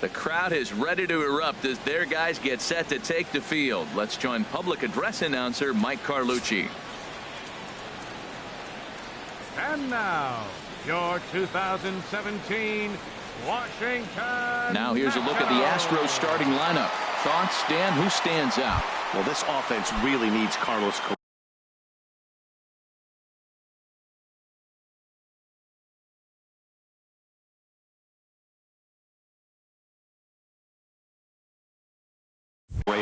The crowd is ready to erupt as their guys get set to take the field. Let's join public address announcer Mike Carlucci. And now, your 2017 Washington. Now here's a look at the Astros starting lineup. Thoughts, Dan? Who stands out? Well, this offense really needs Carlos Correa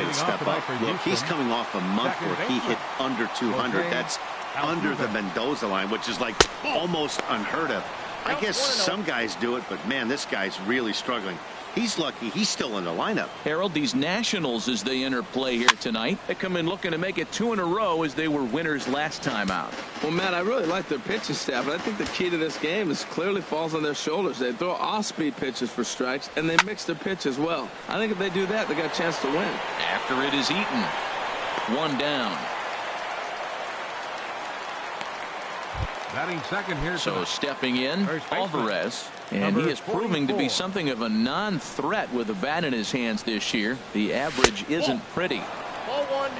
to step up. Look, he's coming off a month where he hit under 200. That's under the Mendoza line, which is like almost unheard of. I guess some guys do it, but man, this guy's really struggling. He's lucky he's still in the lineup. Harold, these Nationals, as they enter play here tonight, they come in looking to make it 2 in a row as they were winners last time out. Well, Matt, I really like their pitching staff, but I think the key to this game is clearly falls on their shoulders. They throw off-speed pitches for strikes, and they mix their pitch as well. I think if they do that, they got a chance to win. After it is Eaton. 1 down. Batting second here. So stepping in, Alvarez. And he is proving to be something of a non-threat with a bat in his hands this year. The average isn't pretty.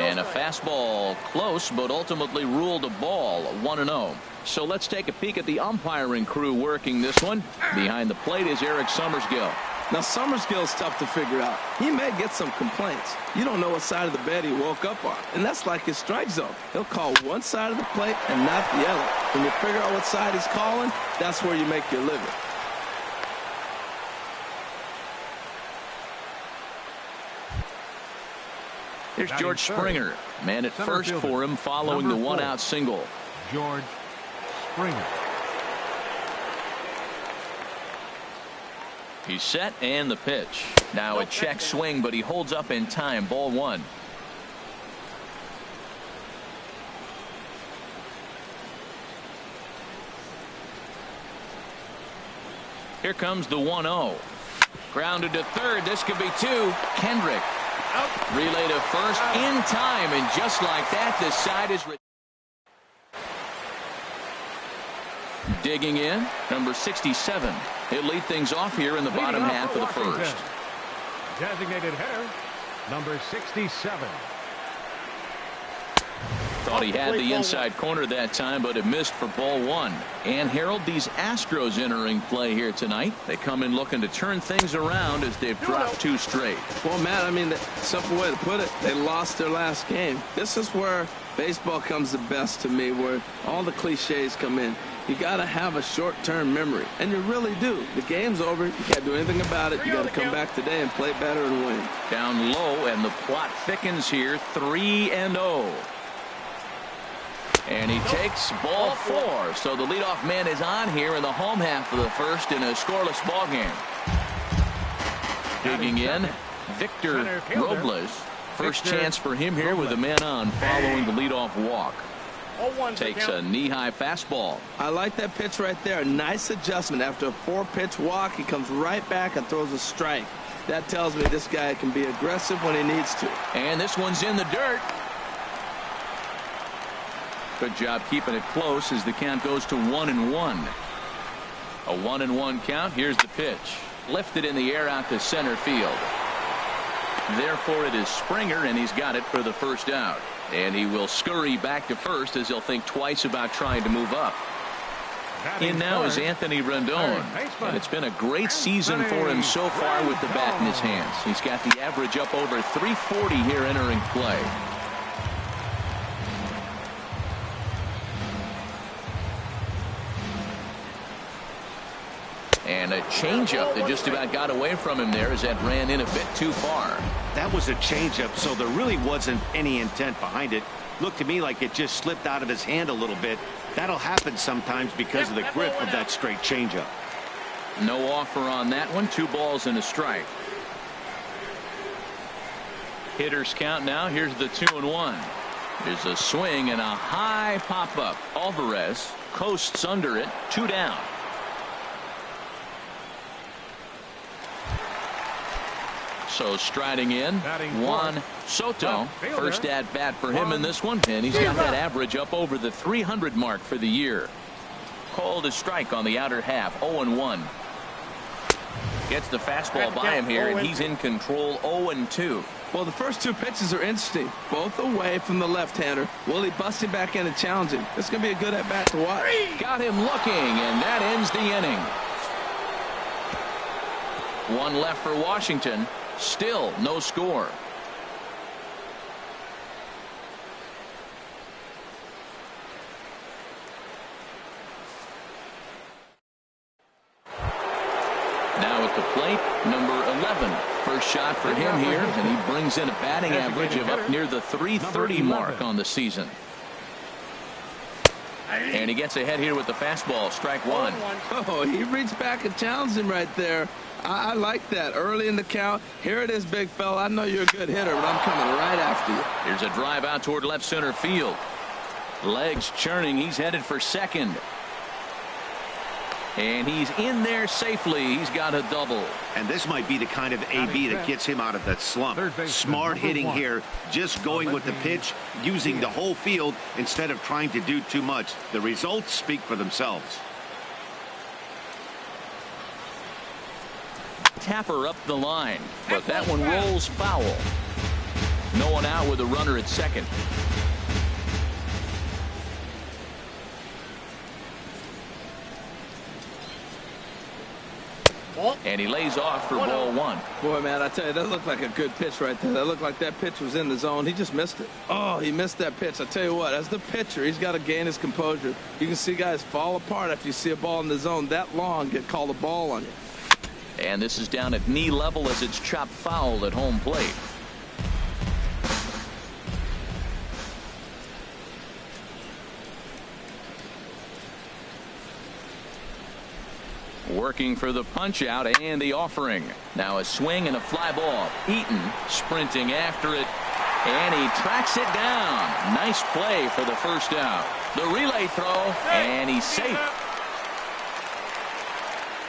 And a fastball close, but ultimately ruled a ball, 1-0. So let's take a peek at the umpiring crew working this one. Behind the plate is Eric Summersgill. Now, Summersgill's tough to figure out. He may get some complaints. You don't know what side of the bed he woke up on, and that's like his strike zone. He'll call one side of the plate and not the other. When you figure out what side he's calling, that's where you make your living. Here's George Springer. Man at first for him following the 1-out single. George Springer. He's set and the pitch. Now a check swing, but he holds up in time. Ball 1. Here comes the 1-0. Grounded to third. This could be 2. Kendrick. Relay to first in time, and just like that, the side is digging in. Number 67. He'll lead things off here in the bottom half of the first. Designated hitter, number 67. Thought he had the inside corner that time, but it missed for ball 1. And Harold, these Astros entering play here tonight. They come in looking to turn things around as they've dropped 2 straight. Well, Matt, I mean, the simple way to put it, they lost their last game. This is where baseball comes the best to me, where all the cliches come in. You got to have a short-term memory, and you really do. The game's over. You can't do anything about it. You got to come back today and play better and win. Down low, and the plot thickens here. 3-0. And he takes ball 4. So the leadoff man is on here in the home half of the first in a scoreless ball game. Digging in, Victor Robles. First chance for him here with a man on following the leadoff walk. Takes a knee-high fastball. I like that pitch right there. Nice adjustment. After a 4-pitch walk, he comes right back and throws a strike. That tells me this guy can be aggressive when he needs to. And this one's in the dirt. Good job keeping it close as the count goes to 1-1. A 1-1 count. Here's the pitch. Lifted in the air out to center field. Therefore, it is Springer, and he's got it for the first out. And he will scurry back to first as he'll think twice about trying to move up. In now is Anthony Rendon. And it's been a great season for him so far with the bat in his hands. He's got the average up over 340 here entering play. And a changeup that just about got away from him there as that ran in a bit too far. That was a changeup, so there really wasn't any intent behind it. Looked to me like it just slipped out of his hand a little bit. That'll happen sometimes because of the grip of that straight changeup. No offer on that one. 2 balls and a strike. Hitters count now. Here's the 2-1. There's a swing and a high pop up. Alvarez coasts under it. 2 down. So striding in, Juan Soto. First at bat for him in this one, and he's got that average up over the 300 mark for the year. Called a strike on the outer half. 0-1. Gets the fastball by him here, and he's in control 0-2. Well, the first two pitches are interesting, both away from the left-hander. Willie busting back in and challenging. This is going to be a good at-bat to watch. Got him looking, and that ends the inning. One left for Washington. Still no score. Now at the plate, number 11. First shot for him here, and he brings in a batting average of up near the .330 mark on the season. And he gets ahead here with the fastball, strike one. Oh, he reached back and challenged him right there. I like that. Early in the count. Here it is, big fella. I know you're a good hitter, but I'm coming right after you. Here's a drive out toward left center field. Legs churning. He's headed for second. And he's in there safely. He's got a double. And this might be the kind of AB that gets him out of that slump. Smart hitting here, just going with the pitch, using the whole field instead of trying to do too much. The results speak for themselves. Tapper up the line, but that one rolls foul. No one out with a runner at second. And he lays off for ball one. Boy, man, I tell you, that looked like a good pitch right there. That looked like that pitch was in the zone. He just missed it. Oh, he missed that pitch. I tell you what, as the pitcher, he's got to gain his composure. You can see guys fall apart after you see a ball in the zone that long get called a ball on you. And this is down at knee level as it's chopped foul at home plate. Working for the punch out and the offering. Now a swing and a fly ball. Eaton sprinting after it, and he tracks it down. Nice play for the first out. The relay throw, and he's safe.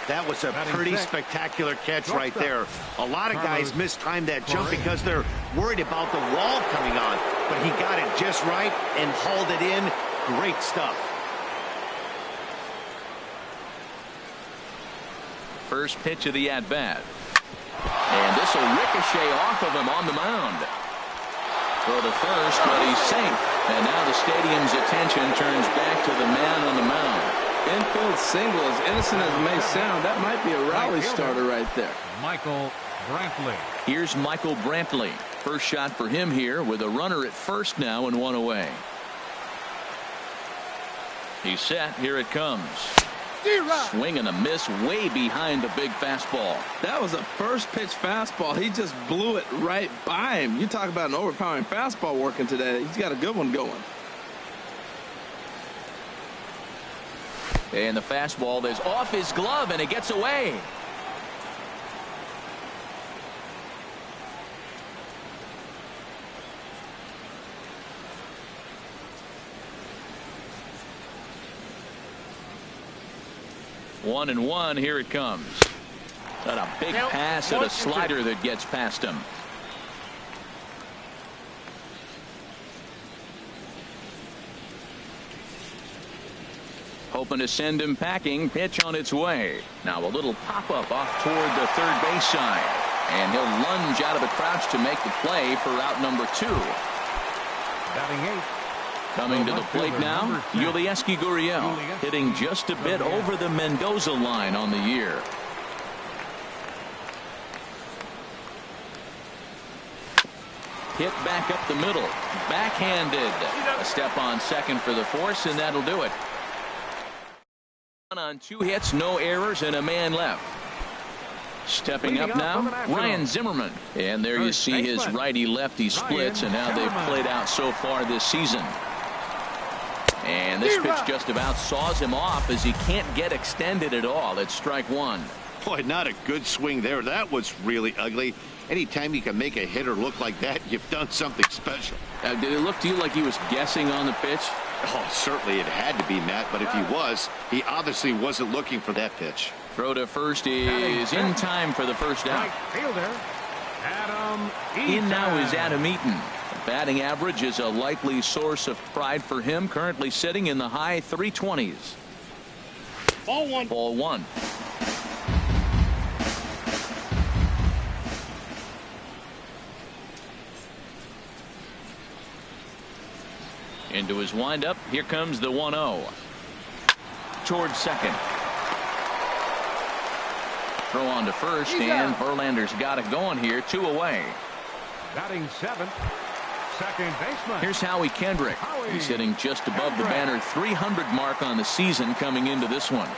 That was a pretty spectacular catch right there. A lot of guys mistimed that jump because they're worried about the wall coming on, but he got it just right and hauled it in. Great stuff. First pitch of the at-bat. And this will ricochet off of him on the mound. Throw to first, but he's safe. And now the stadium's attention turns back to the man on the mound. Infield single, as innocent as it may sound, that might be a rally starter right there. Michael Brantley. Here's Michael Brantley. First shot for him here with a runner at first now and one away. He's set. Here it comes. Swing and a miss way behind the big fastball. That was a first pitch fastball. He just blew it right by him. You talk about an overpowering fastball working today. He's got a good one going. And the fastball is off his glove and it gets away. One and one. Here it comes. Got a big pass and a slider that gets past him. Hoping to send him packing. Pitch on its way. Now a little pop-up off toward the third base side. And he'll lunge out of the crouch to make the play for route number 2. Batting 8. Coming to the plate now, Yulieski Gurriel, hitting just a bit over the Mendoza line on the year. Hit back up the middle, backhanded. A step on second for the force, and that'll do it. On 2 hits, no errors, and a man left. Stepping up now, Ryan Zimmerman. And there you see his righty-lefty splits and how they've played out so far this season. And this pitch just about saws him off as he can't get extended at all. It's strike one. Boy, not a good swing there. That was really ugly. Anytime you can make a hitter look like that, you've done something special. Did it look to you like he was guessing on the pitch? Oh, certainly it had to be, Matt, but if he was, he obviously wasn't looking for that pitch. Throw to first is in time for the first out. Right fielder, Adam Eaton. In now is Adam Eaton. Batting average is a likely source of pride for him, currently sitting in the high 320s. Ball one. Ball one. Into his windup. Here comes the 1-0. Towards second. Throw on to first, and Verlander's got it going here. 2 away. Batting seventh, second baseman. Here's Howie Kendrick. He's hitting just above the banner 300 mark on the season coming into this one.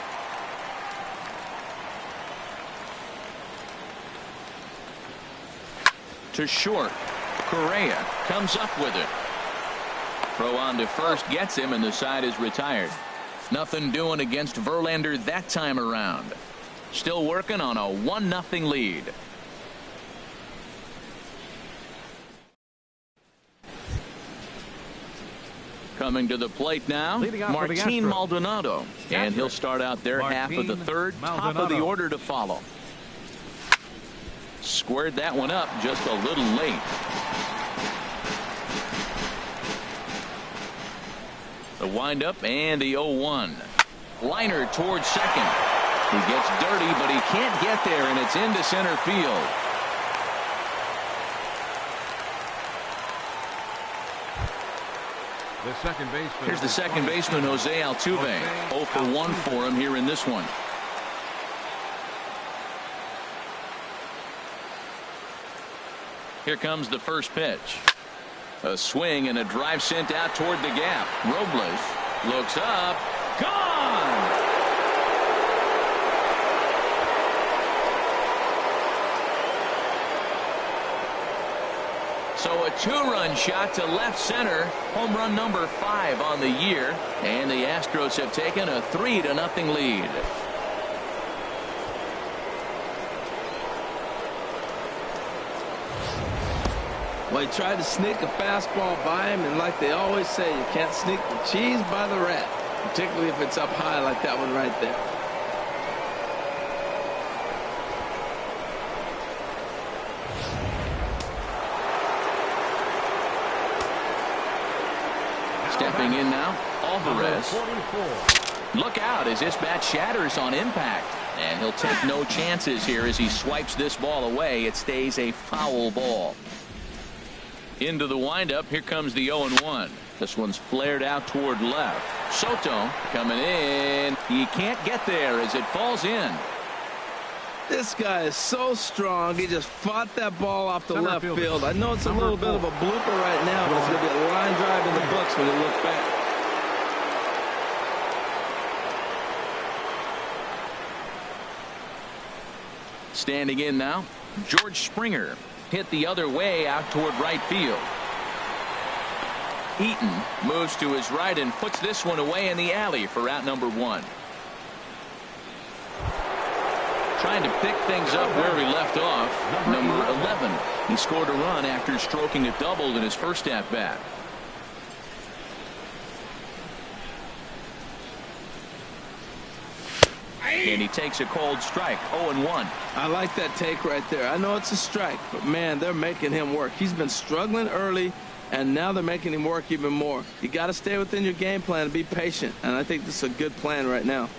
To short. Correa comes up with it. Throw on to first gets him, and the side is retired. Nothing doing against Verlander that time around. Still working on a 1-0 lead. Coming to the plate now, Martin Maldonado. And he'll start out their half of the third. Top of the order to follow. Squared that one up just a little late. The windup and the 0-1. Liner towards second. He gets dirty, but he can't get there, and it's into center field. Here's the second baseman, Jose Altuve. 0 for 1 for him here in this one. Here comes the first pitch. A swing and a drive sent out toward the gap. Robles looks up. Gone! So a 2-run shot to left center. Home run number 5 on the year. And the Astros have taken a 3-0 lead. Well, he tried to sneak a fastball by him, and like they always say, you can't sneak the cheese by the rat, particularly if it's up high like that one right there. Stepping in now, Alvarez. Look out as this bat shatters on impact. And he'll take no chances here as he swipes this ball away. It stays a foul ball. Into the windup. Here comes the 0-1. This one's flared out toward left. Soto coming in. He can't get there as it falls in. This guy is so strong. He just fought that ball off the left field. I know it's a little bit of a blooper right now, but it's going to be a line drive in the books when you look back. Standing in now, George Springer. Hit the other way out toward right field. Eaton moves to his right and puts this one away in the alley for out number 1. Trying to pick things up where he left off. Number 11. He scored a run after stroking a double in his first at bat. And he takes a cold strike. 0-1. I like that take right there. I know it's a strike, but man, they're making him work. He's been struggling early, and now they're making him work even more. You got to stay within your game plan and be patient, and I think this is a good plan right now.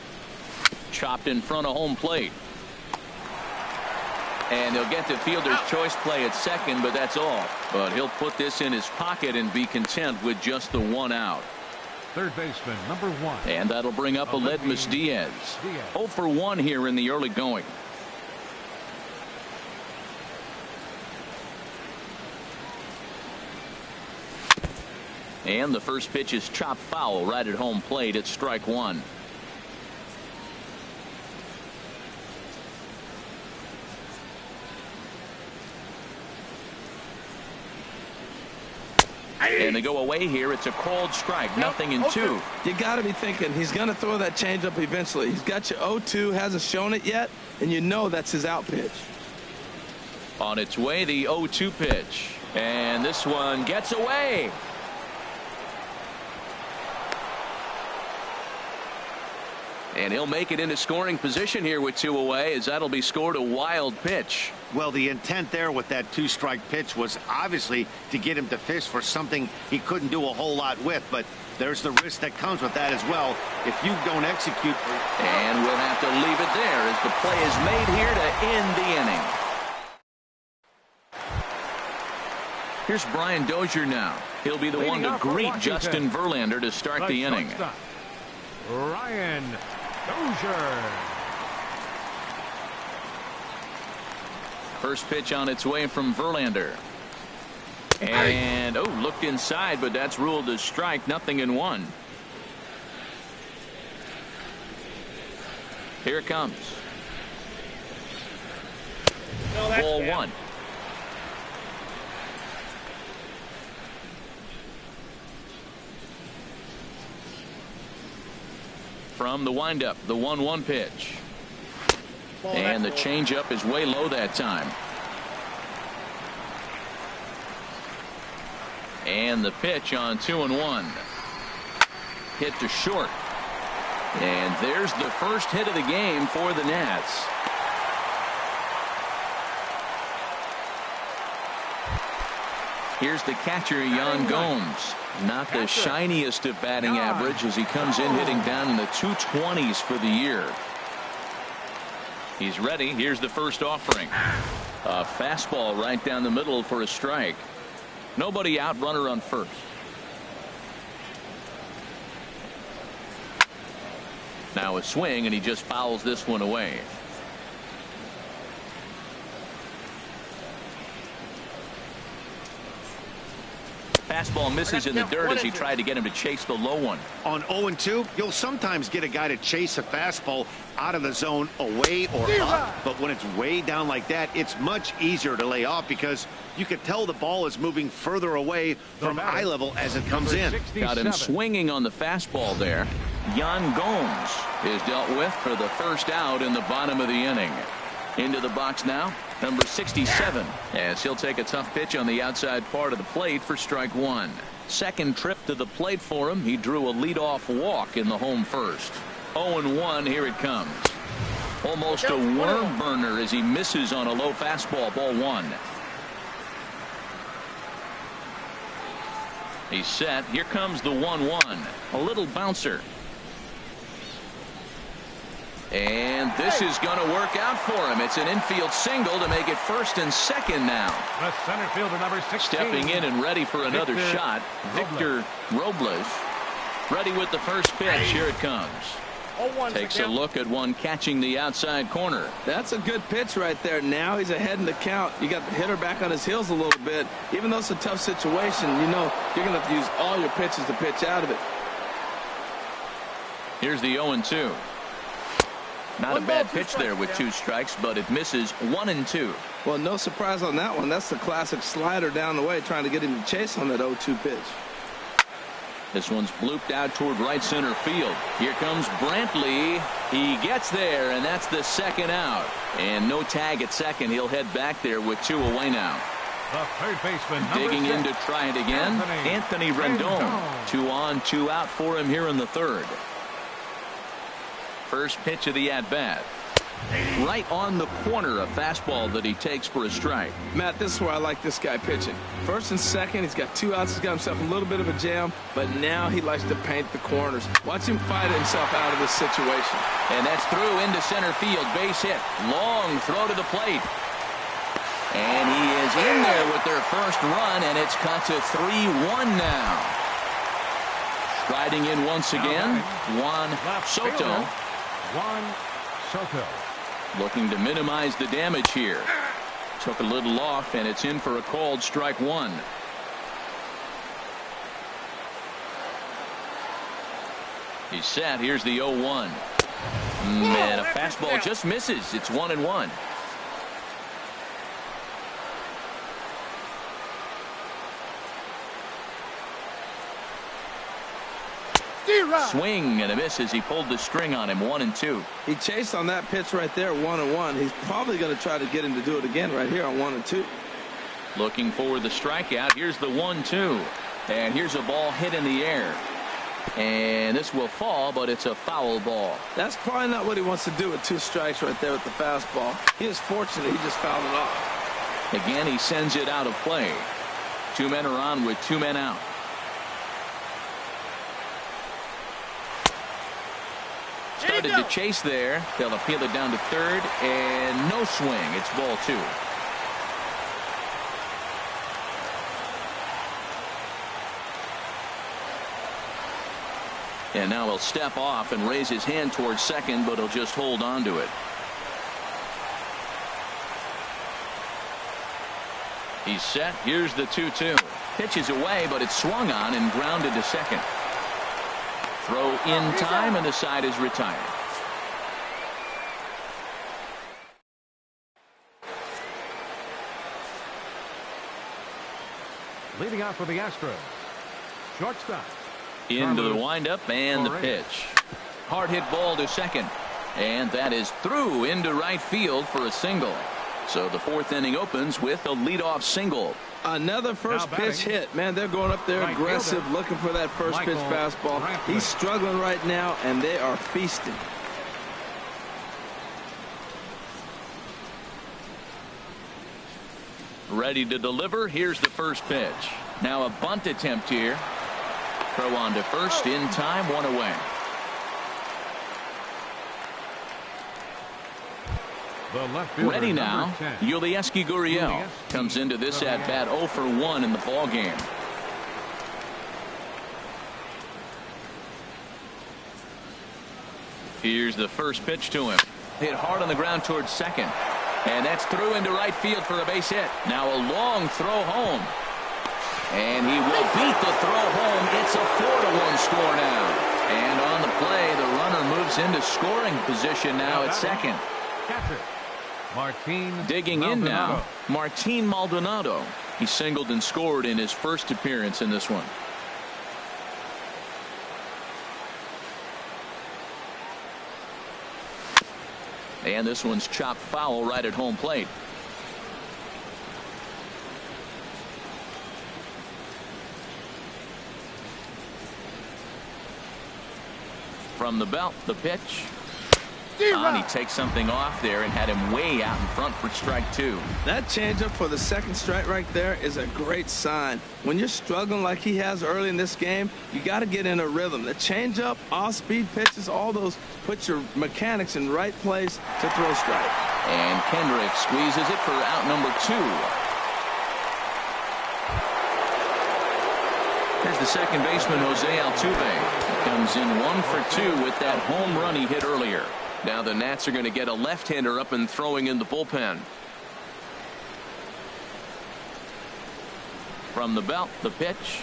Chopped in front of home plate. And they'll get the fielder's choice play at second, but that's all. But he'll put this in his pocket and be content with just the 1 out. Third baseman, number 1. And that'll bring up Aledmys Diaz. 0 for 1 here in the early going. And the first pitch is chopped foul right at home plate at strike 1. And they go away here. It's a called strike. 0-2. You got to be thinking he's going to throw that changeup eventually. He's got you 0-2, hasn't shown it yet, and you know that's his out pitch. On its way, the 0-2 pitch. And this one gets away. And he'll make it into scoring position here with 2 away, as that'll be scored a wild pitch. Well, the intent there with that 2-strike pitch was obviously to get him to fish for something he couldn't do a whole lot with, but there's the risk that comes with that as well if you don't execute. And we'll have to leave it there as the play is made here to end the inning. Here's Brian Dozier now. He'll be the one to greet Justin Verlander to start the inning. Brian Dozier. First pitch on its way from Verlander. And, looked inside, but that's ruled a strike. 0-1. Here it comes. Ball one. From the windup, the 1-1 pitch. And the changeup is way low that time. And the pitch on 2-1. Hit to short. And there's the first hit of the game for the Nats. Here's the catcher, Yan Gomes. Not the shiniest of batting average as he comes in hitting down in the 220s for the year. He's ready. Here's the first offering. A fastball right down the middle for a strike. Nobody out, runner on first. Now a swing, and he just fouls this one away. Fastball misses in the dirt as he tried to get him to chase the low one. On 0-2, you'll sometimes get a guy to chase a fastball out of the zone away or up. But when it's way down like that, it's much easier to lay off because you can tell the ball is moving further away from eye level as it comes in. Got him swinging on the fastball there. Yan Gomes is dealt with for the first out in the bottom of the inning. Into the box now, number 67, as he'll take a tough pitch on the outside part of the plate for strike one. Second trip to the plate for him. He drew a leadoff walk in the home first. 0-1, here it comes. Almost a worm burner as he misses on a low fastball, ball one. He's set. Here comes the 1-1. A little bouncer. And this is going to work out for him. It's an infield single to make it first and second now. The center fielder, number 16. Stepping in and ready for another shot. Victor Robles. Ready with the first pitch. Here it comes. Takes a look at one catching the outside corner. That's a good pitch right there. Now he's ahead in the count. You got the hitter back on his heels a little bit. Even though it's a tough situation, you know you're going to have to use all your pitches to pitch out of it. Here's the 0-2. Not a bad pitch there with two strikes, but it misses 1-2. Well, no surprise on that one. That's the classic slider down the way, trying to get him to chase on that 0-2 pitch. This one's blooped out toward right center field. Here comes Brantley. He gets there, and that's the second out. And no tag at second. He'll head back there with two away now. The third baseman, digging in to try it again. Anthony Rendon. 2 on, 2 out for him here in the third. First pitch of the at-bat. Right on the corner, a fastball that he takes for a strike. Matt, this is where I like this guy pitching. First and second, he's got 2 outs. He's got himself a little bit of a jam, but now he likes to paint the corners. Watch him fight himself out of this situation. And that's through into center field. Base hit. Long throw to the plate. And he is in there with their first run, and it's cut to 3-1 now. Striding in once again, Juan Soto. Juan Soto. Looking to minimize the damage here. Took a little off, and it's in for a called strike one. He's set. Here's the 0-1. Man, a fastball just misses. It's 1-1. Swing and a miss as he pulled the string on him. 1-2. He chased on that pitch right there, 1-1. He's probably going to try to get him to do it again right here on 1-2. Looking for the strikeout. Here's the 1-2. And here's a ball hit in the air. And this will fall, but it's a foul ball. That's probably not what he wants to do with 2 strikes right there with the fastball. He is fortunate he just fouled it off. Again, he sends it out of play. 2 men are on with 2 men out. Started to chase there. They'll appeal it down to third, and no swing. It's ball 2. And now he'll step off and raise his hand towards second, but he'll just hold on to it. He's set. Here's the 2-2. Pitches away, but it's swung on and grounded to second. Throw in time, and the side is retired. Leading out for the Astros, shortstop. Into the windup and the pitch. Hard hit ball to second. And that is through into right field for a single. So the fourth inning opens with a leadoff single. Another first pitch hit. Man, they're going up there aggressive, looking for that first pitch fastball. He's struggling right now, and they are feasting. Ready to deliver. Here's the first pitch. Now a bunt attempt here. Throw on to first in time, one away. Ready now. Yulieski Gurriel comes into this at bat 0 for 1 in the ball game. Here's the first pitch to him. Hit hard on the ground towards second. And that's through into right field for a base hit. Now a long throw home. And he will beat the throw home. It's a 4-1 score now. And on the play, the runner moves into scoring position now at second. Digging in now, Martin Maldonado. He singled and scored in his first appearance in this one. And this one's chopped foul right at home plate. From the belt, the pitch. And he takes something off there and had him way out in front for strike 2. That changeup for the second strike right there is a great sign. When you're struggling like he has early in this game, you got to get in a rhythm. The changeup, off-speed pitches, all those put your mechanics in right place to throw strike. And Kendrick squeezes it for out number 2. Here's the second baseman, Jose Altuve. He comes in 1 for 2 with that home run he hit earlier. Now the Nats are going to get a left-hander up and throwing in the bullpen. From the belt, the pitch.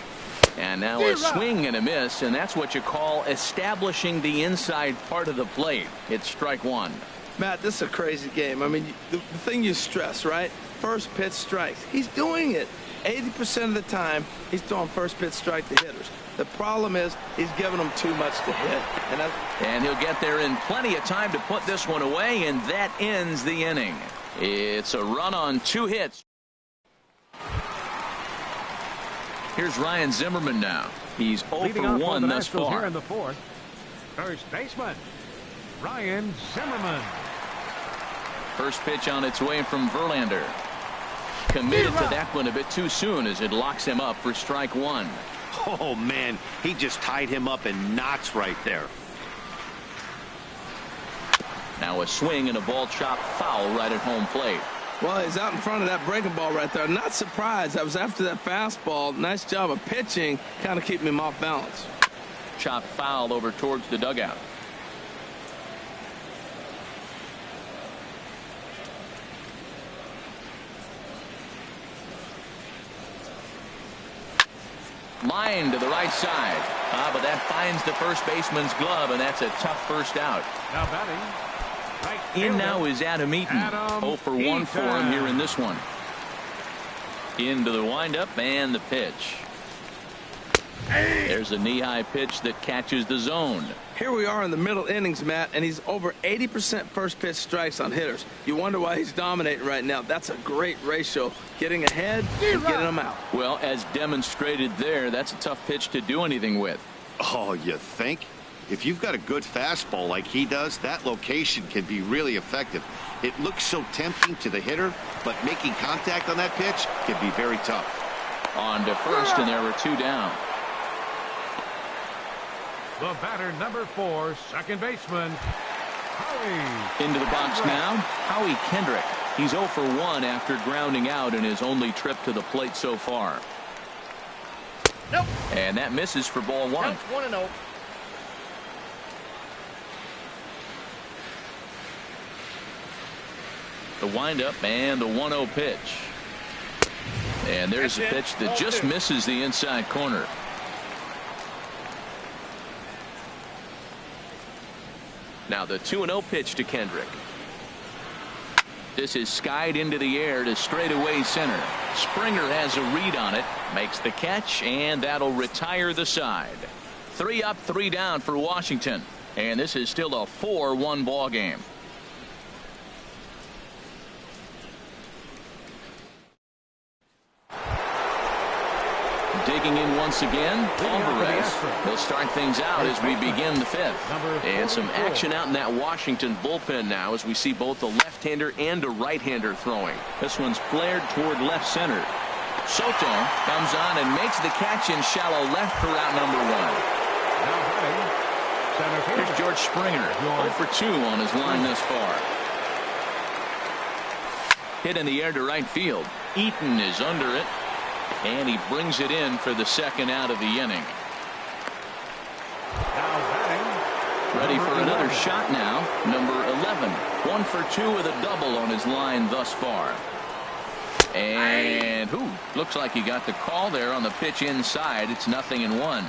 And now a swing and a miss, and that's what you call establishing the inside part of the plate. It's strike 1. Matt, this is a crazy game. I mean, the thing you stress, right? First pitch strikes. He's doing it. 80% of the time, he's throwing first pitch strike to hitters. The problem is he's giving them too much to hit. And he'll get there in plenty of time to put this one away, and that ends the inning. It's a run on 2 hits. Here's Ryan Zimmerman now. He's 0 for 1 thus far. Here in the fourth, first baseman, Ryan Zimmerman. First pitch on its way from Verlander. Committed to that one a bit too soon as it locks him up for strike 1. Oh, man, he just tied him up in knots right there. Now a swing and a ball chopped foul right at home plate. Well, he's out in front of that breaking ball right there. Not surprised. I was after that fastball. Nice job of pitching, kind of keeping him off balance. Chopped foul over towards the dugout. Line to the right side. But that finds the first baseman's glove, and that's a tough first out. Now batting. Right in now is Adam Eaton. 0 for 1 for him here in this one. Into the windup and the pitch. There's a knee-high pitch that catches the zone. Here we are in the middle innings, Matt, and he's over 80% first pitch strikes on hitters. You wonder why he's dominating right now. That's a great ratio. Getting ahead and getting them out. Well, as demonstrated there, that's a tough pitch to do anything with. Oh, you think? If you've got a good fastball like he does, that location can be really effective. It looks so tempting to the hitter, but making contact on that pitch can be very tough. On to first, and there were 2 down. The batter, number 4, second baseman, Howie. Into the box now, Howie Kendrick. He's 0 for 1 after grounding out in his only trip to the plate so far. Nope. And that misses for ball 1. Counts 1-0. The windup and the 1-0 pitch. And there's a pitch that just misses the inside corner. Now the 2-0 pitch to Kendrick. This is skied into the air to straightaway center. Springer has a read on it, makes the catch, and that'll retire the side. 3 up, 3 down for Washington, and this is still a 4-1 ball game. Digging in once again, Alvarez. He'll start things out as we begin the 5th. And some action out in that Washington bullpen now as we see both a left-hander and a right-hander throwing. This one's flared toward left center. Soto comes on and makes the catch in shallow left for out number 1. Here's George Springer, 0 for 2 on his line thus far. Hit in the air to right field. Eaton is under it. And he brings it in for the second out of the inning. Ready for another shot now. Number 11. 1 for 2 with a double on his line thus far. And looks like he got the call there on the pitch inside. It's 0-1.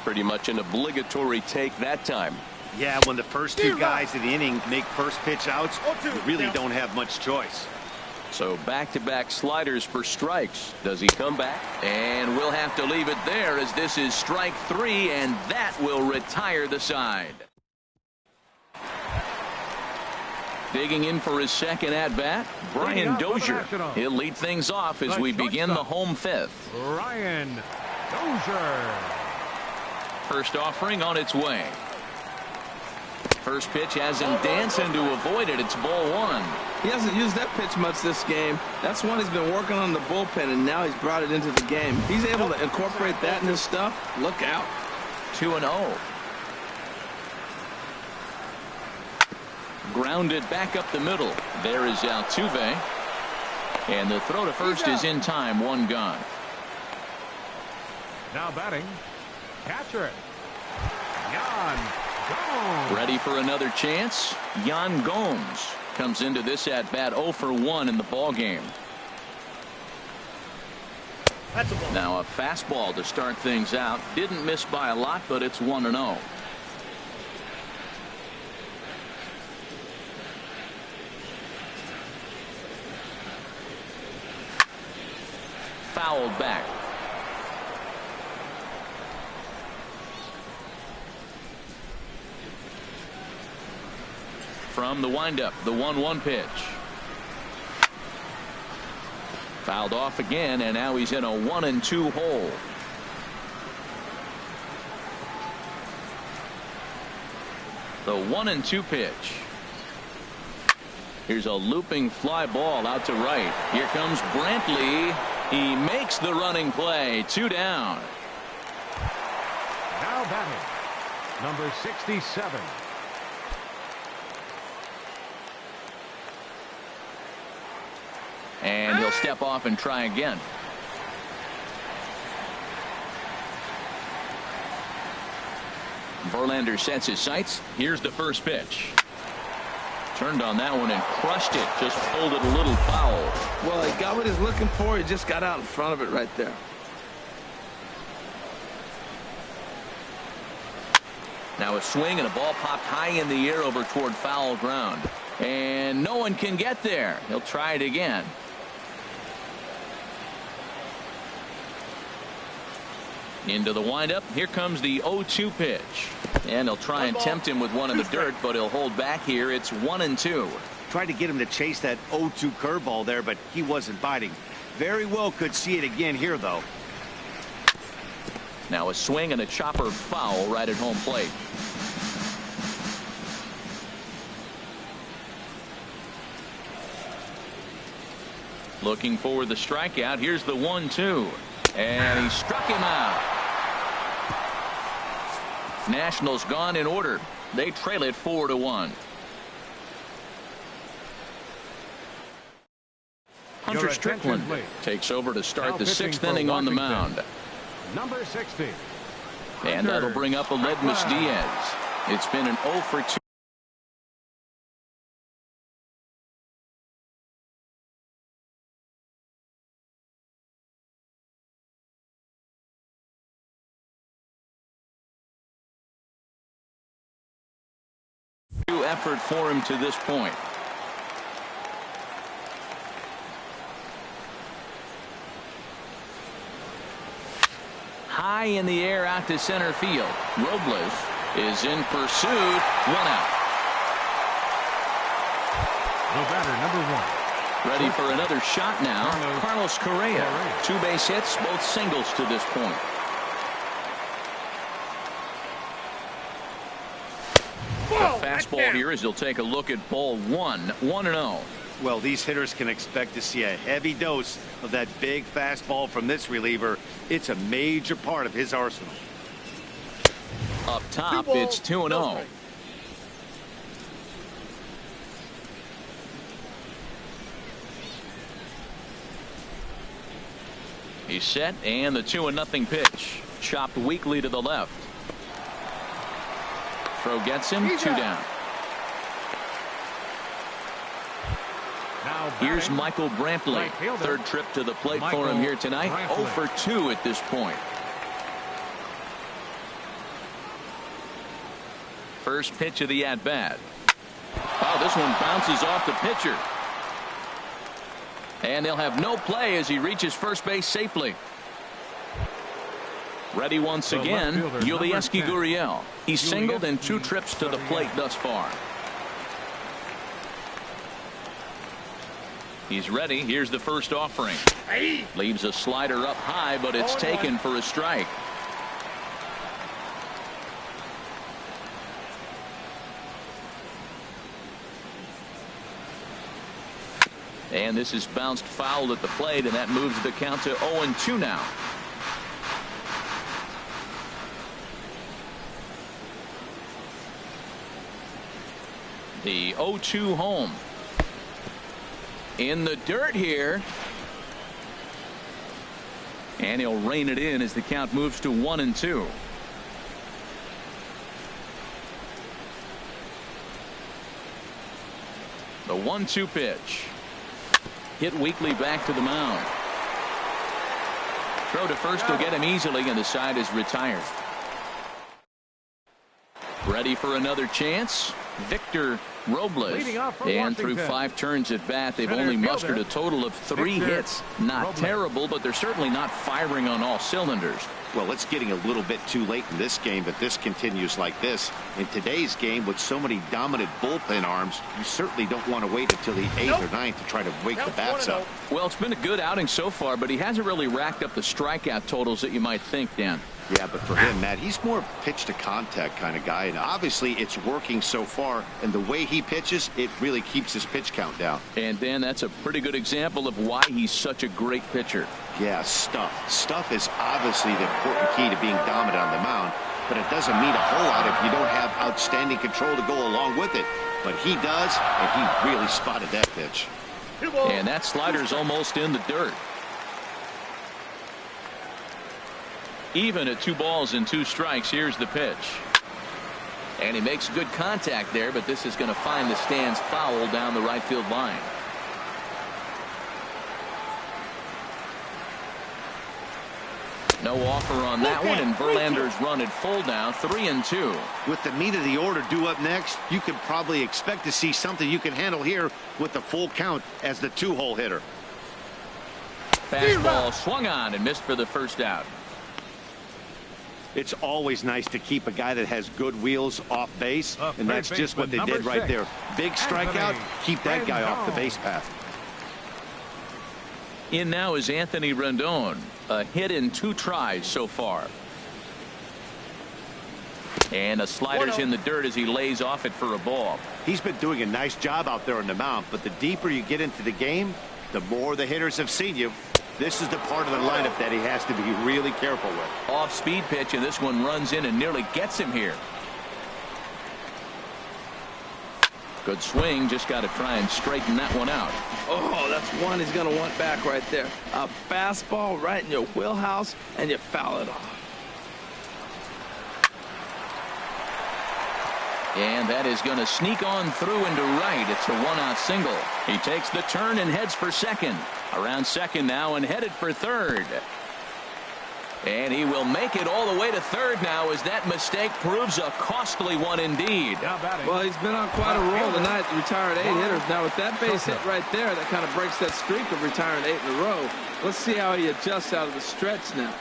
Pretty much an obligatory take that time. Yeah, when the first 2 guys in the inning make first pitch outs, you really don't have much choice. So back-to-back sliders for strikes. Does he come back? And we'll have to leave it there as this is strike 3, and that will retire the side. Digging in for his second at-bat, Brian Dozier. He'll lead things off as we begin the home 5th. Brian Dozier. First offering on its way. First pitch has him dancing to avoid it. It's ball 1. He hasn't used that pitch much this game. That's one he's been working on the bullpen, and now he's brought it into the game. If he's able to incorporate that in his stuff, look out. 2-0. Grounded back up the middle. There is Altuve. And the throw to first is in time. 1 gone. Now batting, catcher, Yan Gomes. Ready for another chance. Yan Gomes comes into this at bat 0 for 1 in the ball game. That's a ball. Now a fastball to start things out. Didn't miss by a lot, but it's 1-0. Fouled back. From the windup, the 1-1 pitch. Fouled off again, and now he's in a 1-2 hole. The 1-2 pitch. Here's a looping fly ball out to right. Here comes Brantley. He makes the running play. 2 down. Now batting, number 67. And he'll step off and try again. Verlander sets his sights. Here's the first pitch. Turned on that one and crushed it. Just pulled it a little foul. Well, he got what he's looking for. He just got out in front of it right there. Now a swing and a ball popped high in the air over toward foul ground. And no one can get there. He'll try it again. Into the windup. Here comes the 0-2 pitch. And they'll try and tempt him with one in the dirt, but he'll hold back here. It's 1-2. Tried to get him to chase that 0-2 curveball there, but he wasn't biting. Very well could see it again here, though. Now a swing and a chopper foul right at home plate. Looking for the strikeout. Here's the 1-2. And he struck him out. Nationals gone in order. They trail it 4-1. Hunter Strickland takes over to start the 6th inning on the mound. Number 60. And that'll bring up Aledmys Diaz. It's been an 0 for 2. effort for him to this point. High in the air out to center field. Robles is in pursuit. 1 out. The batter, number 1. Ready for another shot now. Carlos Correa. 2 base hits, both singles to this point. The fastball here as he'll take a look at ball 1. 1-0. Well, these hitters can expect to see a heavy dose of that big fastball from this reliever. It's a major part of his arsenal. Up top, it's 2-0. He's set, and the 2-0 pitch. Chopped weakly to the left. Throw gets him. 2 down. Here's Michael Brantley. Third trip to the plate for him here tonight. 0 for 2 at this point. First pitch of the at-bat. Oh, this one bounces off the pitcher. And they'll have no play as he reaches first base safely. Ready once again, Yulieski Gurriel. He's singled in 2 trips to the plate thus far. He's ready. Here's the first offering. Leaves a slider up high, but it's taken for a strike. And this is bounced foul at the plate, and that moves the count to 0-2 now. The 0-2 home. In the dirt here. And he'll rein it in as the count moves to 1-2. The 1-2 pitch. Hit weakly back to the mound. Throw to first will get him easily, and the side is retired. Ready for another chance. Victor Robles. And through 5 turns at bat, they've only mustered a total of 3 hits. Not terrible, but they're certainly not firing on all cylinders. Well, it's getting a little bit too late in this game, but this continues like this. In today's game, with so many dominant bullpen arms, you certainly don't want to wait until the 8th or 9th to try to wake the bats up. Well, it's been a good outing so far, but he hasn't really racked up the strikeout totals that you might think, Dan. Yeah, but for him, Matt, he's more pitch to contact kind of guy, and obviously it's working so far, and the way he pitches, it really keeps his pitch count down. And Dan, that's a pretty good example of why he's such a great pitcher. Yeah, stuff is obviously the important key to being dominant on the mound, but it doesn't mean a whole lot if you don't have outstanding control to go along with it. But he does, and he really spotted that pitch. And that slider's almost in the dirt. Even at 2 balls and 2 strikes. Here's the pitch. And he makes good contact there, but this is going to find the stands foul down the right field line. No offer on that one, and Verlander's run at full now, 3-2. With the meat of the order due up next, you could probably expect to see something you can handle here with the full count as the 2-hole hitter. Fastball swung on and missed for the first out. It's always nice to keep a guy that has good wheels off base, and that's just what they did right there. Big strikeout, keep that guy off the base path. In now is Anthony Rendon. A hit in 2 tries so far. And a slider's in the dirt as he lays off it for a ball. He's been doing a nice job out there on the mound, but the deeper you get into the game, the more the hitters have seen you. This is the part of the lineup that he has to be really careful with. Off-speed pitch, and this one runs in and nearly gets him here. Good swing, just got to try and straighten that one out. Oh, that's one he's going to want back right there. A fastball right in your wheelhouse, and you foul it off. And that is going to sneak on through into right. It's a 1-out single. He takes the turn and heads for second. Around second now and headed for third. And he will make it all the way to third now as that mistake proves a costly one indeed. Well, he's been on quite a roll tonight, retired 8 hitters. Now with that base hit right there, that kind of breaks that streak of retiring 8 in a row. Let's see how he adjusts out of the stretch now.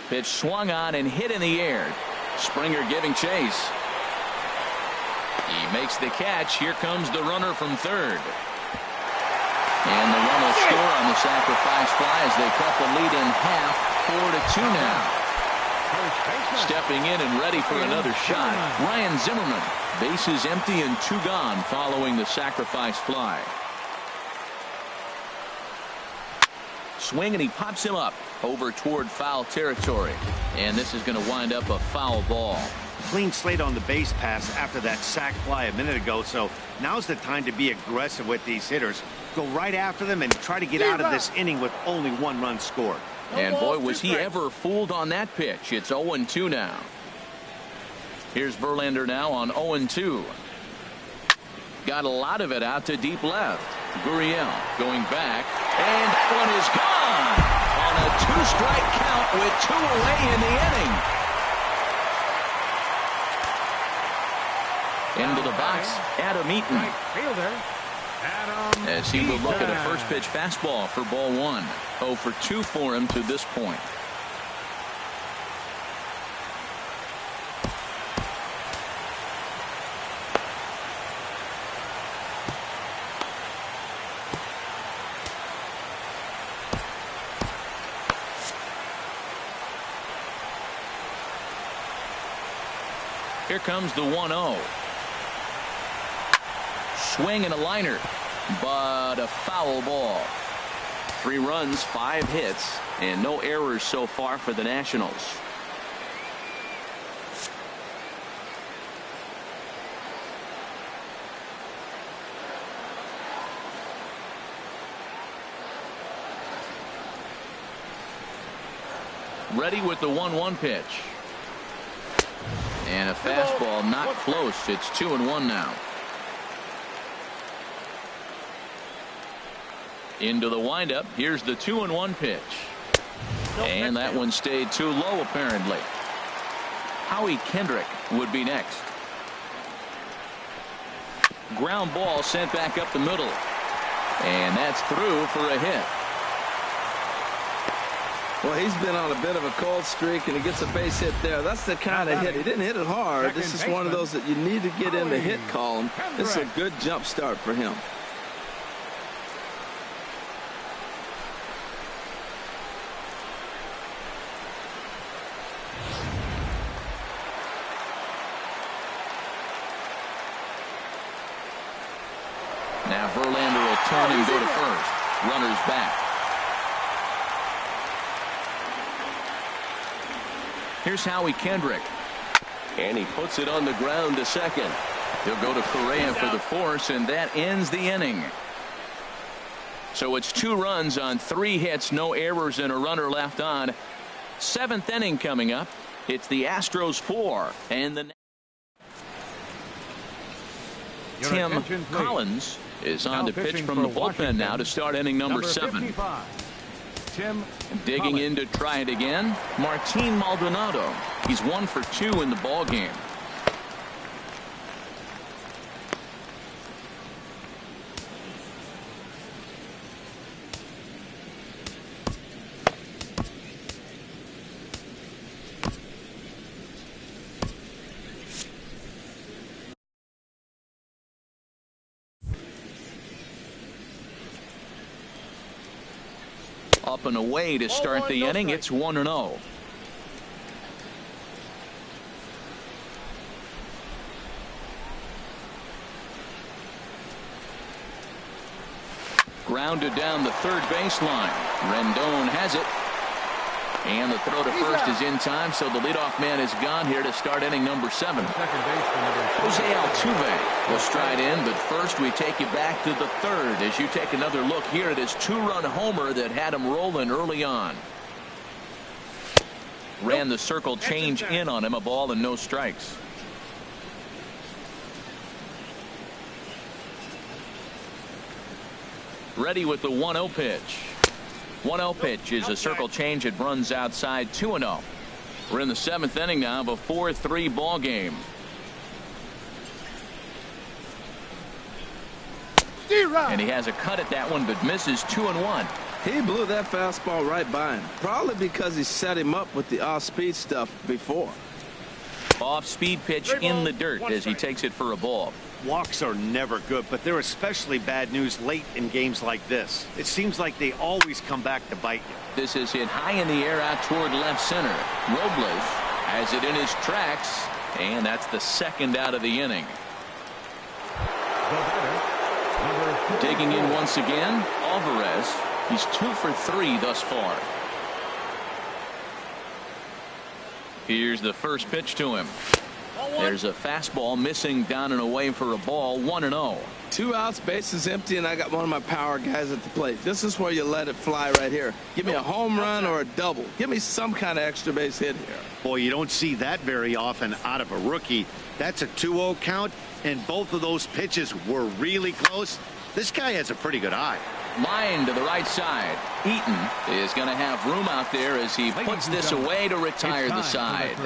Pitch swung on and hit in the air. Springer giving chase. He makes the catch. Here comes the runner from third. And the run will score on the sacrifice fly as they cut the lead in half, 4-2 now. Stepping in and ready for another shot, Ryan Zimmerman. Bases empty and 2 gone following the sacrifice fly. Swing and he pops him up over toward foul territory. And this is going to wind up a foul ball. Clean slate on the base pass after that sac fly a minute ago, so now's the time to be aggressive with these hitters. Go right after them and try to get out of this inning with only 1 run scored. And boy, was he ever fooled on that pitch. It's 0-2 now. Here's Verlander now on 0-2. Got a lot of it out to deep left. Gurriel going back, and that one is gone on a 2-strike count with 2 away in the inning. Into the box, Adam Eaton. Right fielder, Adam As he will look at a Eaton. first pitch fastball for ball 1. 0 for 2 for him to this point. Here comes the 1-0. Swing and a liner, but a foul ball. 3 runs, 5 hits, and no errors so far for the Nationals. Ready with the 1-1 pitch. And a fastball not close. It's 2-1 now. Into the windup. Here's the 2-1 pitch. And that one stayed too low apparently. Howie Kendrick would be next. Ground ball sent back up the middle. And that's through for a hit. Well, he's been on a bit of a cold streak, and he gets a base hit there. That's the kind of hit. He didn't hit it hard. This is one of those that you need to get in the hit column. This is a good jump start for him. Now Verlander will turn and go to first. Runners back. Here's Howie Kendrick. And he puts it on the ground to second. He'll go to Correa for the force, and that ends the inning. So it's 2 runs on 3 hits, no errors, and a runner left on. 7th inning coming up. It's the Astros 4 and the Tim Collins is on to pitch from the bullpen now to start inning number 7. Tim Digging Collins. in to try it again, Martin Maldonado. He's 1 for 2 in the ball game. Up and away to start the inning. It's 1-0. Grounded down the third baseline. Rendon has it. And the throw to first is in time, so the leadoff man is gone here to start inning number 7. Jose Altuve will stride in, but first we take you back to the third as you take another look here at his 2-run homer that had him rolling early on. Ran the circle change in on him, a ball and no strikes. Ready with the 1-0 pitch. 1-0 pitch is a circle change. It runs outside 2-0. We're in the 7th inning now of a 4-3 ball game. And he has a cut at that one, but misses 2-1. He blew that fastball right by him, probably because he set him up with the off-speed stuff before. Off-speed pitch in the dirt as he takes it for a ball. Walks are never good, but they're especially bad news late in games like this. It seems like they always come back to bite you. This is hit high in the air out toward left center. Robles has it in his tracks, and that's the second out of the inning. Digging in once again, Alvarez. He's 2 for 3 thus far. Here's the first pitch to him. There's a fastball missing down and away for a ball. 1-0. 2 outs, bases empty, and I got one of my power guys at the plate. This is where you let it fly right here. Give me a home run or a double. Give me some kind of extra base hit here. Boy, you don't see that very often out of a rookie. That's a 2-0 count, and both of those pitches were really close. This guy has a pretty good eye. Line to the right side. Eaton is going to have room out there as he puts this away to retire the side.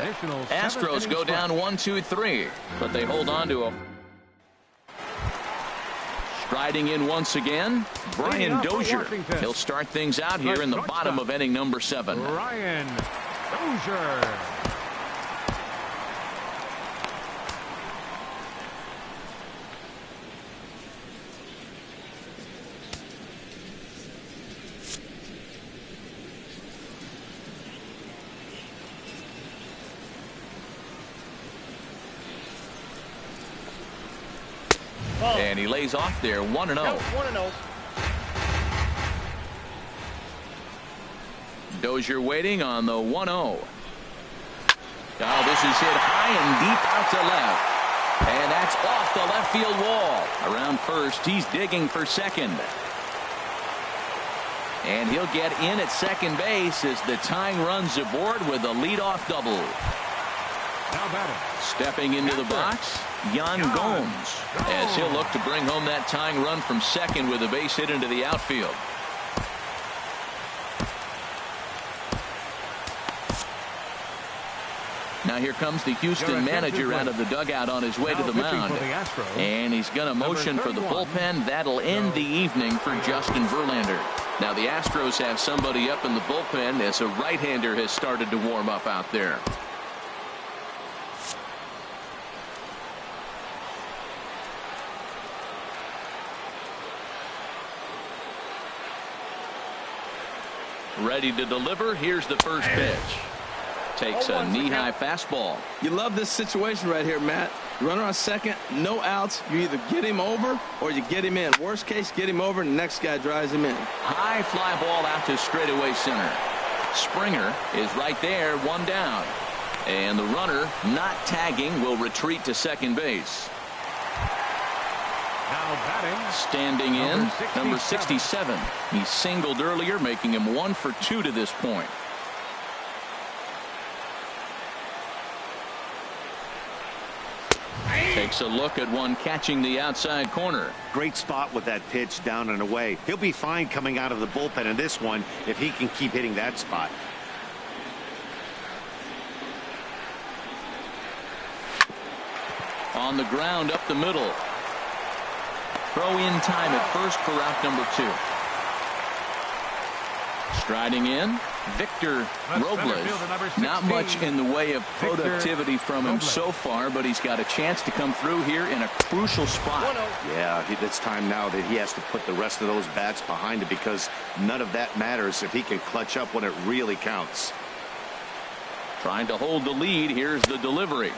Astros go down 1-2-3, but they hold on to him. Striding in once again, Brian Dozier. He'll start things out here in the bottom of inning number 7. Brian Dozier. And he lays off there. 1-0. 1-0. Dozier waiting on the 1-0. Oh, this is hit high and deep out to left. And that's off the left field wall. Around first, he's digging for second. And he'll get in at second base as the tying run's aboard with a leadoff double. Now batting. Stepping into the box, Yan Gomes, as he'll look to bring home that tying run from second with a base hit into the outfield. Now here comes the Houston manager out of the dugout on his way to the mound. And he's going to motion for the bullpen. That'll end the evening for Justin Verlander. Now the Astros have somebody up in the bullpen as a right-hander has started to warm up out there. Ready to deliver. Here's the first pitch. Takes a knee-high fastball. You love this situation right here, Matt. Runner on second, no outs. You either get him over or you get him in. Worst case, get him over, and the next guy drives him in. High fly ball out to straightaway center. Springer is right there, 1 down. And the runner, not tagging, will retreat to second base. Now batting. Standing in, number 67. He singled earlier, making him 1 for 2 to this point. Takes a look at one catching the outside corner. Great spot with that pitch down and away. He'll be fine coming out of the bullpen in this one if he can keep hitting that spot. On the ground up the middle. Throw in time at first for out number 2. Striding in, Victor Robles. Not much in the way of productivity from him so far, but he's got a chance to come through here in a crucial spot. Yeah, it's time now that he has to put the rest of those bats behind it, because none of that matters if he can clutch up when it really counts. Trying to hold the lead. Here's the delivery.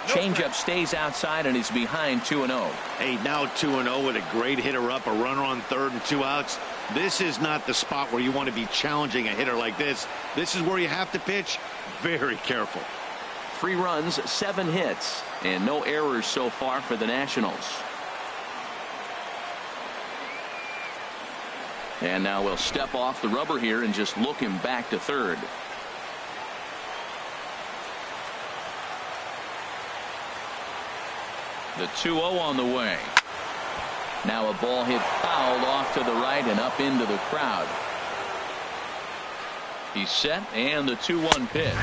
Changeup stays outside and he's behind 2-0. Hey, now 2-0 with a great hitter up, a runner on third and 2 outs. This is not the spot where you want to be challenging a hitter like this. This is where you have to pitch very careful. 3 runs, 7 hits, and no errors so far for the Nationals. And now we'll step off the rubber here and just look him back to third. The 2-0 on the way. Now a ball hit foul off to the right and up into the crowd. He's set, and the 2-1 pitch.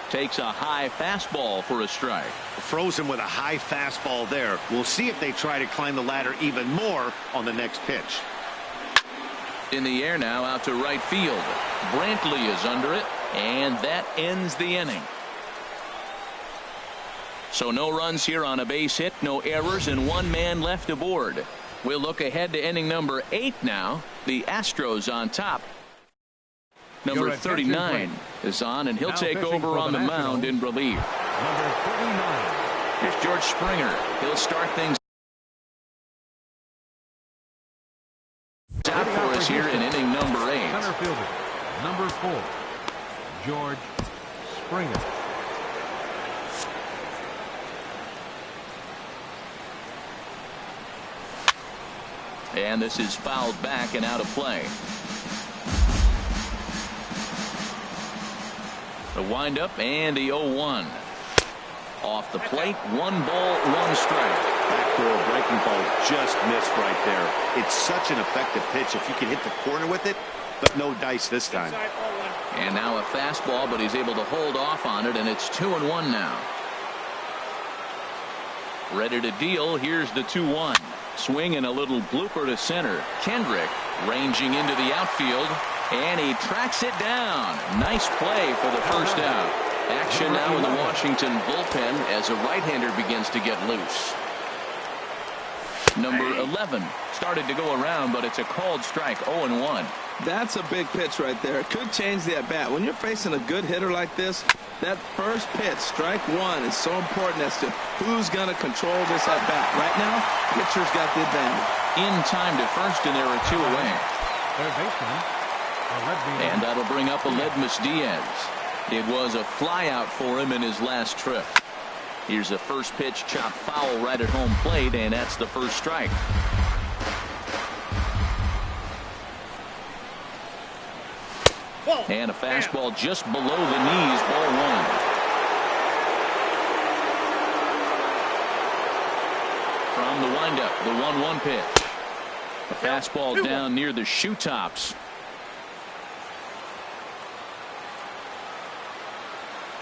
Takes a high fastball for a strike. Throws him with a high fastball there. We'll see if they try to climb the ladder even more on the next pitch. In the air now, out to right field. Brantley is under it, and that ends the inning. So no runs here on a base hit, no errors, and one man left aboard. We'll look ahead to inning number 8 now. The Astros on top. Number 39 is on, and he'll take over on the mound in relief. Number 39. Here's George Springer. He'll start things out for us here in inning number 8. Center fielder, number 4, George Springer. And this is fouled back and out of play. The windup and the 0-1. Off the plate, 1 ball, 1 strike. Backdoor breaking ball just missed right there. It's such an effective pitch if you can hit the corner with it, but no dice this time. And now a fastball, but he's able to hold off on it, and it's 2-1 now. Ready to deal. Here's the 2-1. Swing and a little blooper to center. Kendrick ranging into the outfield, and he tracks it down. Nice play for the first out. Action now in the Washington bullpen as a right-hander begins to get loose. Number 11 started to go around, but it's a called strike. 0-1. That's a big pitch right there. It could change the at-bat. When you're facing a good hitter like this, that first pitch, strike 1, is so important as to who's going to control this at-bat. Right now, pitcher's got the advantage. In time to first, and there are 2 away. Third baseman, and that'll bring up Aledmus Diaz. It was a flyout for him in his last trip. Here's a first pitch chopped foul right at home plate, and that's the first strike. And a fastball just below the knees, ball 1. From the windup, the 1-1 pitch. A fastball down near the shoe tops.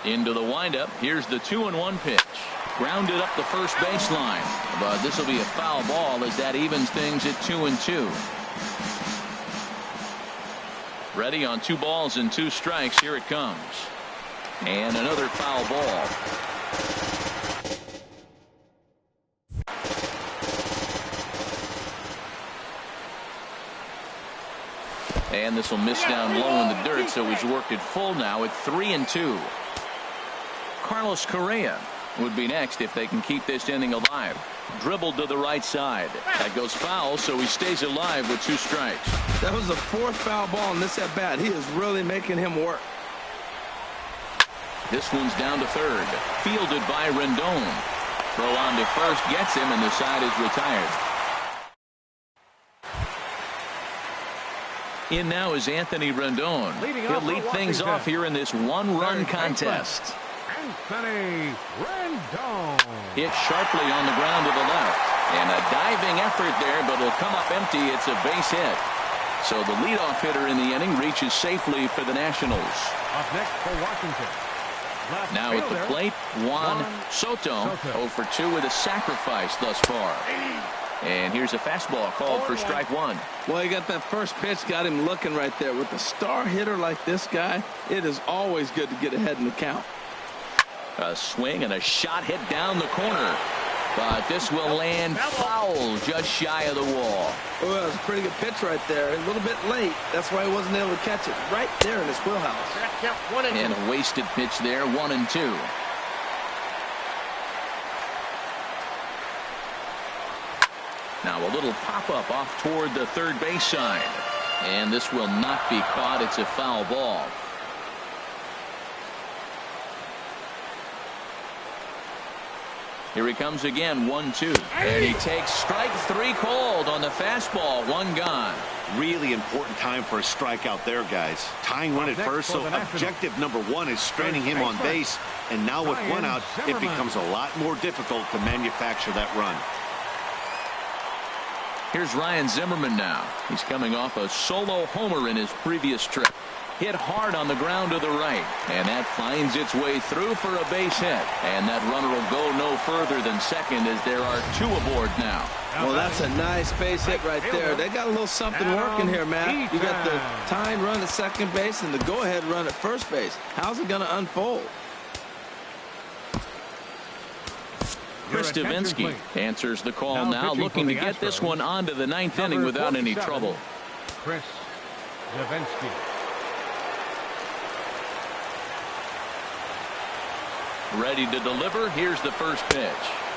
Into the windup. Here's the 2-1 pitch. Grounded up the first baseline. But this will be a foul ball as that evens things at 2-2. Ready on 2 balls and 2 strikes. Here it comes. And another foul ball. And this will miss down low in the dirt, so he's worked it full now at 3-2. Carlos Correa would be next if they can keep this inning alive. Dribbled to the right side. That goes foul, so he stays alive with 2 strikes. That was the 4th foul ball in this at-bat. He is really making him work. This one's down to third. Fielded by Rendon. Throw on to first gets him, and the side is retired. In now is Anthony Rendon. He'll lead things off here in this 1-run contest. Anthony Rendon. Hit sharply on the ground to the left. And a diving effort there, but it'll come up empty. It's a base hit. So the leadoff hitter in the inning reaches safely for the Nationals. Up next for Washington. Now at the plate, Juan Soto. 0 for 2 with a sacrifice thus far. And here's a fastball called for strike 1. Well, you got that first pitch, got him looking right there. With a star hitter like this guy, it is always good to get ahead in the count. A swing and a shot hit down the corner. But this will land foul just shy of the wall. Oh, that was a pretty good pitch right there. A little bit late. That's why he wasn't able to catch it. Right there in his wheelhouse. And a wasted pitch there, 1-2. Now a little pop-up off toward the third base side. And this will not be caught. It's a foul ball. Here he comes again, 1-2. And he takes strike 3 called on the fastball. 1 gone. Really important time for a strikeout there, guys. Tying one at first, so objective number 1 is straining him on base. And now with 1 out, it becomes a lot more difficult to manufacture that run. Here's Ryan Zimmerman now. He's coming off a solo homer in his previous trip. hit hard on the ground to the right, and that finds its way through for a base hit, and that runner will go no further than second as there are 2 aboard now. Well, that's a nice base hit right there. They got a little something working here, Matt. You got the tying run at second base and the go-ahead run at first base. How's it going to unfold? Chris Davinsky answers the call now, looking to get this one onto the 9th inning without any trouble. Chris Davinsky. Ready to deliver. Here's the first pitch.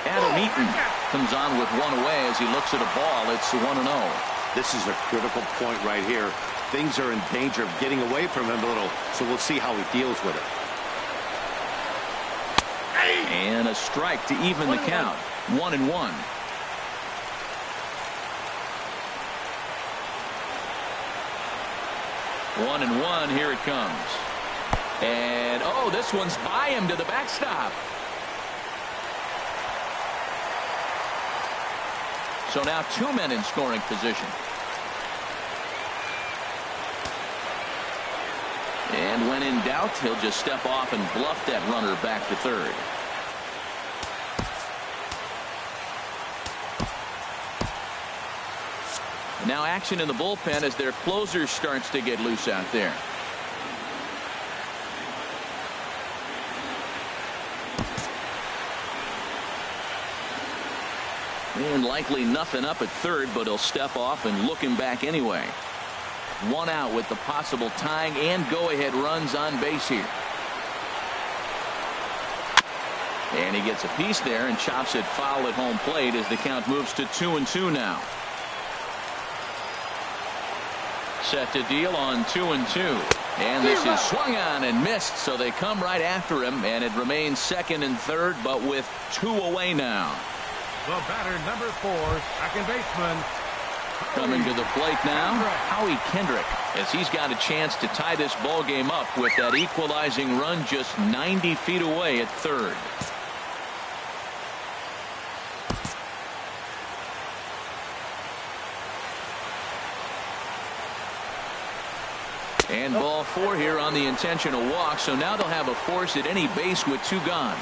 Adam Eaton comes on with 1 away as he looks at a ball. It's 1-0. This is a critical point right here. Things are in danger of getting away from him a little, so we'll see how he deals with it. And a strike to even the count. 1-1. 1-1. Here it comes. And oh, this one's by him to the backstop. So now 2 men in scoring position. And when in doubt, he'll just step off and bluff that runner back to third. Now action in the bullpen as their closer starts to get loose out there. And likely nothing up at third, but he'll step off and look him back anyway. 1 out with the possible tying and go-ahead runs on base here. And he gets a piece there and chops it foul at home plate as the count moves to 2-2 now. Set to deal on 2-2. And this is swung on and missed, so they come right after him, and it remains second and third, but with 2 away now. The batter, number 4, second baseman. Coming to the plate now, Howie Kendrick, as he's got a chance to tie this ball game up with that equalizing run just 90 feet away at third. And ball 4 here on the intentional walk, so now they'll have a force at any base with 2 gone.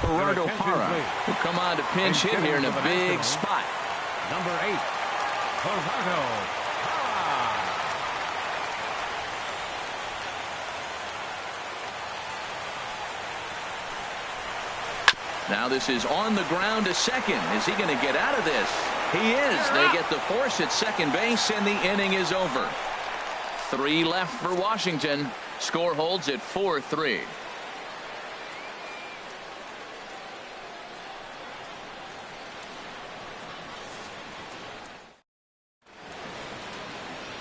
Gerardo Parra will come on to pinch hit here in a big spot. Number 8, Gerardo Parra. Now this is on the ground to second. Is he going to get out of this? He is. They get the force at second base, and the inning is over. 3 left for Washington. Score holds at 4-3.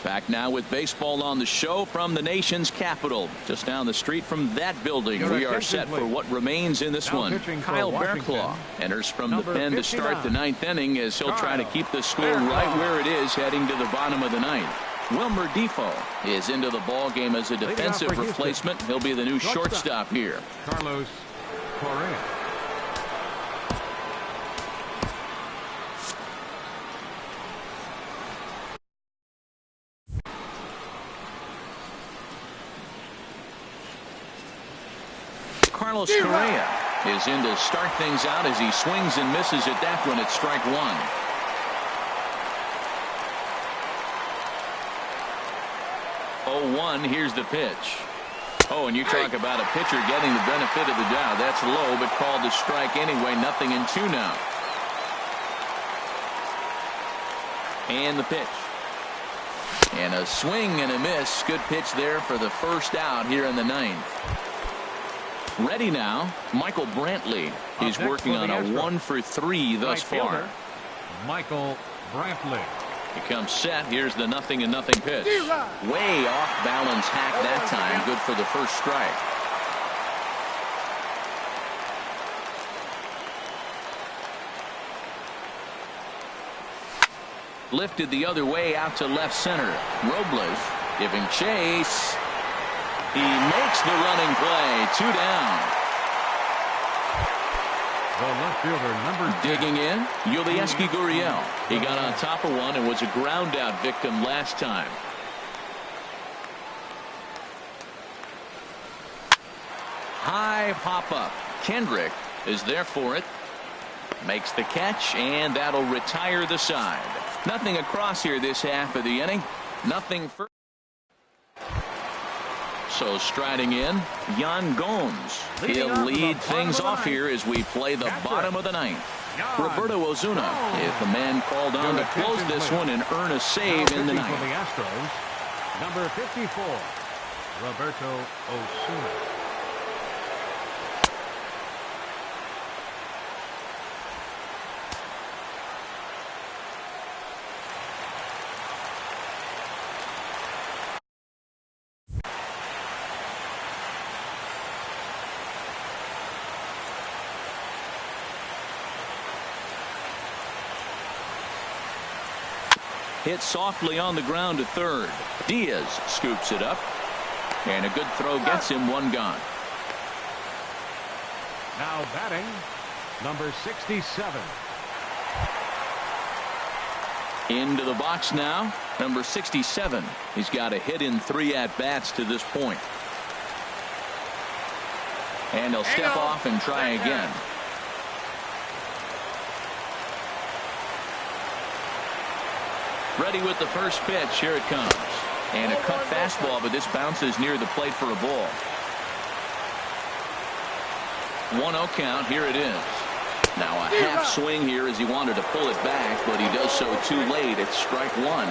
Back now with baseball on the show from the nation's capital. Just down the street from that building, we are set for what remains in this one. Kyle Bearclaw enters from the pen to start the 9th inning as he'll try to keep the score right where it is heading to the bottom of the 9th. Wilmer Defoe is into the ball game as a defensive replacement. He'll be the new shortstop here. Carlos Correa. Carlos Correa is in to start things out as he swings and misses at that one at strike 1. 0-1. Here's the pitch. Oh, and you talk about a pitcher getting the benefit of the doubt. That's low, but called to strike anyway. 0-2 now. And the pitch. And a swing and a miss. Good pitch there for the first out here in the 9th. Ready now, Michael Brantley. He's working on a 1-for-3 thus far. Michael Brantley. He comes set. Here's the 0-0 pitch. Way off balance hack that time. Good for the first strike. Lifted the other way out to left center. Robles giving chase. He makes the running play. 2 down. The left fielder, number 10. Digging in, Yulieski Gurriel. He got on top of one and was a ground out victim last time. high pop-up. Kendrick is there for it. Makes the catch, and that'll retire the side. Nothing across here this half of the inning. Nothing for. So striding in, Yan Gomes. He'll lead things off here as we play the bottom of the ninth. Roberto Ozuna is the man called on to close this one and earn a save in the ninth. For the Astros, number 54, Roberto Ozuna. Hit softly on the ground to third. Diaz scoops it up. And a good throw gets him one gone. Now batting, number 67. Into the box now, number 67. He's got a hit in 3 at-bats to this point. And he'll step off and try again. Ready with the first pitch. Here it comes. And a cut fastball, but this bounces near the plate for a ball. 1-0 count. Here it is. Now a half swing here as he wanted to pull it back, but he does so too late. It's strike one.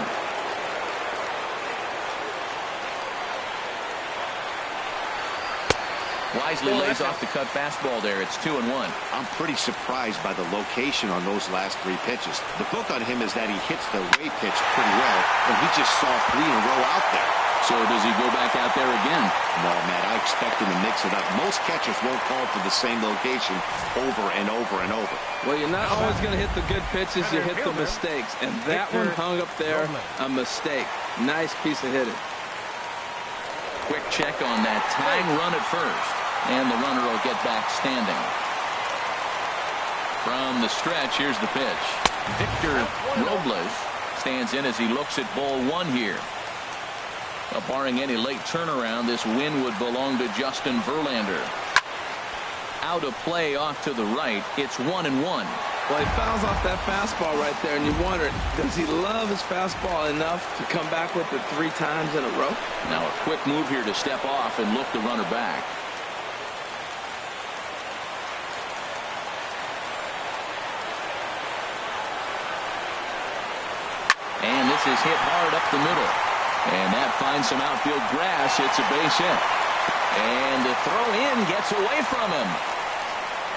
Wisely lays off the cut fastball there. It's 2-1. I'm pretty surprised by the location on those last 3 pitches. The book on him is that he hits the way pitch pretty well, and he just saw 3 in a row out there. So does he go back out there again? No, Matt, I expect him to mix it up. Most catchers won't call for the same location over and over and over. Well, you're not always going to hit the good pitches. You hit the mistakes. And that one hung up there, a mistake. Nice piece of hitting. Quick check on that tying run at first. And the runner will get back standing. From the stretch, here's the pitch. Victor Robles stands in as he looks at ball 1 here. Barring any late turnaround, this win would belong to Justin Verlander. Out of play off to the right. It's 1-1. Well, he fouls off that fastball right there, and you wonder, does he love his fastball enough to come back with it 3 times in a row? Now a quick move here to step off and look the runner back. And this is hit hard up the middle. And that finds some outfield grass. It's a base hit. And the throw in gets away from him.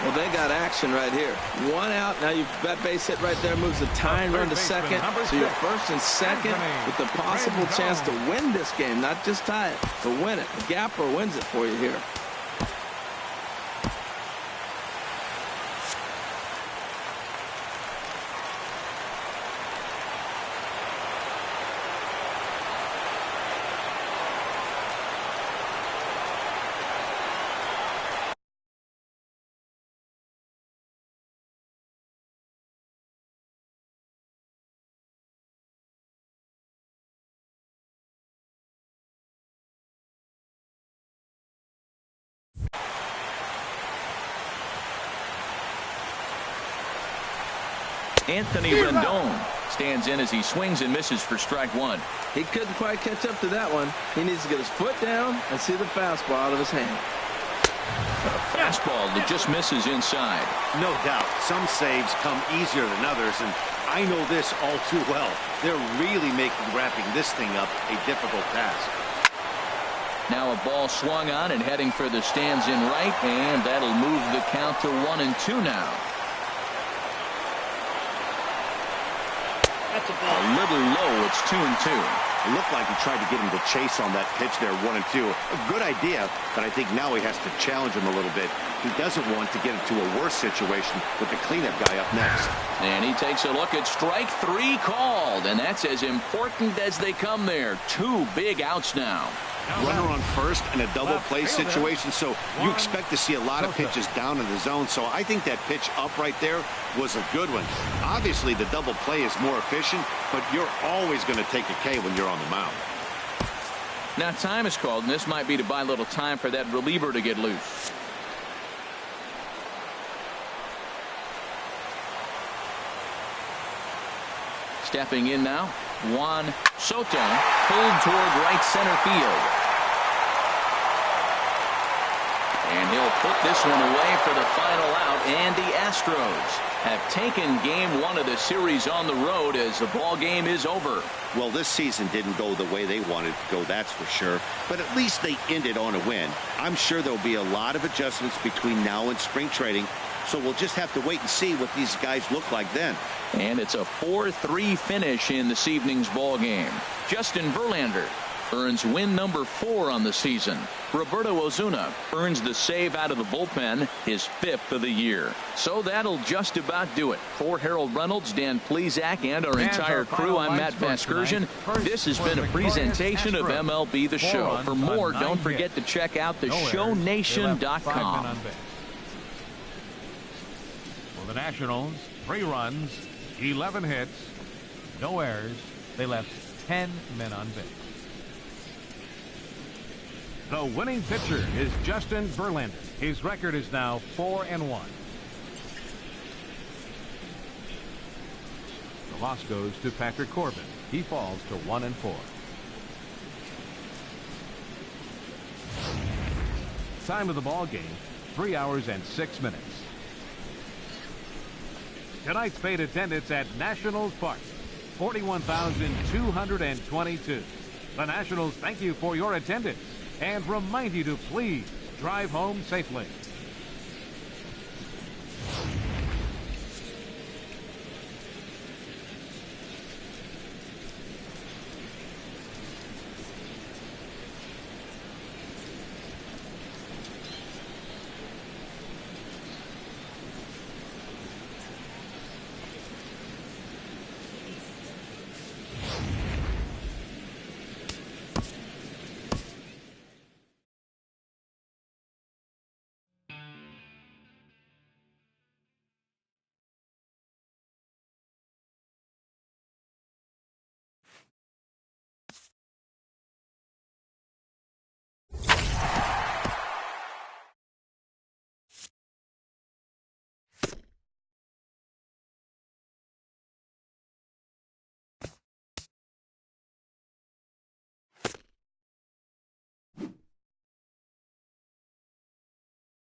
Well, they got action right here. 1 out. Now that base hit right there moves the tying run to second. So you're first and second with the possible chance to win this game. Not just tie it, but win it. The gapper wins it for you here. Anthony Rendon stands in as he swings and misses for strike 1. He couldn't quite catch up to that one. He needs to get his foot down and see the fastball out of his hand. A fastball that just misses inside. No doubt. Some saves come easier than others, and I know this all too well. They're really making wrapping this thing up a difficult task. Now a ball swung on and heading for the stands in right, and that'll move the count to 1-2 now. That's a ball. A little low. It's 2-2. It looked like he tried to get him to chase on that pitch there, 1-2. A good idea, but I think now he has to challenge him a little bit. He doesn't want to get into a worse situation with the cleanup guy up next. And he takes a look at strike 3 called, and that's as important as they come there. 2 big outs now. Runner on first in a double play situation, so you expect to see a lot of pitches down in the zone. So I think that pitch up right there was a good one. Obviously, the double play is more efficient, but you're always going to take a K when you're on the mound. Now time is called, and this might be to buy a little time for that reliever to get loose. Stepping in now, Juan Soto, pulled toward right center field. And he'll put this one away for the final out, and the Astros have taken game one of the series on the road as the ball game is over. Well, this season didn't go the way they wanted to go, that's for sure. But at least they ended on a win. I'm sure there'll be a lot of adjustments between now and spring trading, so we'll just have to wait and see what these guys look like then. And it's a 4-3 finish in this evening's ball game. Justin Verlander earns win number 4 on the season. Roberto Osuna earns the save out of the bullpen, his 5th of the year. So that'll just about do it. For Harold Reynolds, Dan Plesac, and our entire crew, I'm Matt Vasgersian. This has been a presentation of MLB The Show. For more, don't forget to check out theshownation.com. For the Nationals, 3 runs, 11 hits, no errors. They left 10 men on base. The winning pitcher is Justin Verlander. His record is now 4-1. The loss goes to Patrick Corbin. He falls to 1-4. Time of the ball game, 3 hours and 6 minutes. Tonight's paid attendance at Nationals Park, 41,222. The Nationals thank you for your attendance and remind you to please drive home safely.